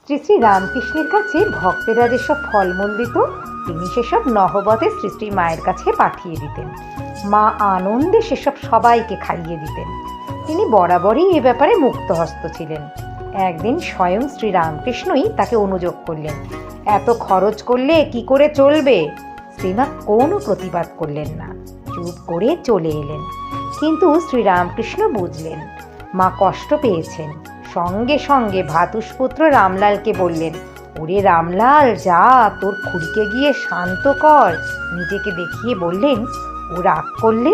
শ্রী শ্রী রামকৃষ্ণের কাছে ভক্তেরা যেসব ফলমূল দিত তিনি সেসব নহবতে শ্রী শ্রী মায়ের কাছে পাঠিয়ে দিতেন। মা আনন্দে সেসব সবাইকে খাইয়ে দিতেন। তিনি বরাবরই এ ব্যাপারে মুক্তহস্ত ছিলেন। একদিন স্বয়ং শ্রী রামকৃষ্ণই তাকে অনুযোগ করলেন, এত খরচ করলে কি করে চলবে? শ্রীমা কোনো প্রতিবাদ করলেন না, চুপ করে চলে এলেন। কিন্তু শ্রীরামকৃষ্ণ বুঝলেন মা কষ্ট পেয়েছেন। সঙ্গে সঙ্গে ভাতুষপুত্র রামলালকে বললেন, ওরে রামলাল, যা তোর খুড়িকে গিয়ে শান্ত কর। নিজেকে দেখিয়ে বললেন, ও রাগ করলে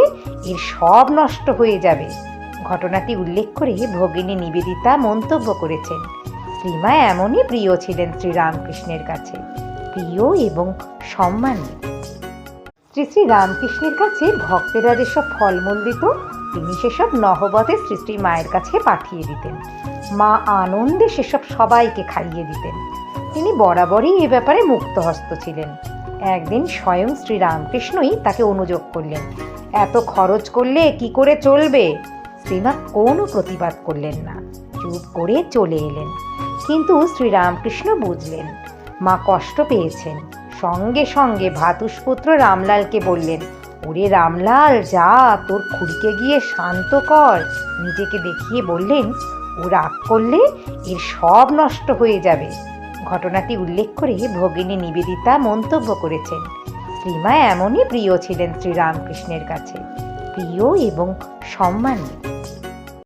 এর সব নষ্ট হয়ে যাবে। ঘটনাটি উল্লেখ করে ভগিনী নিবেদিতা মন্তব্য করেছেন, শ্রীমা এমনই প্রিয় ছিলেন শ্রীরামকৃষ্ণের কাছে, প্রিয় এবং সম্মানীয়। শ্রী শ্রী রামকৃষ্ণের কাছে ভক্তেরা যেসব ফলমূল দিত তিনি সেসব নহবতে শ্রী শ্রী মায়ের কাছে পাঠিয়ে দিতেন। মা আনন্দে সেসব সবাইকে খাইয়ে দিতেন। তিনি বরাবরই এ ব্যাপারে মুক্তহস্ত ছিলেন। একদিন স্বয়ং শ্রী রামকৃষ্ণই তাকে অনুযোগ করলেন, এত খরচ করলে কি করে চলবে? শ্রীমা কোনো প্রতিবাদ করলেন না, চুপ করে চলে এলেন। কিন্তু শ্রীরামকৃষ্ণ বুঝলেন মা কষ্ট পেয়েছেন। সঙ্গে সঙ্গে ভাতুষপুত্র রামলালকে বললেন, ওরে রামলাল, যা তোর খুড়িকে গিয়ে শান্ত কর। নিজেকে দেখিয়ে বললেন, ও রাগ করলে এর সব নষ্ট হয়ে যাবে। ঘটনাটি উল্লেখ করে ভগিনী নিবেদিতা মন্তব্য করেছেন, শ্রীমা এমনই প্রিয় ছিলেন শ্রীরামকৃষ্ণের কাছে, প্রিয় এবং সম্মানীয়।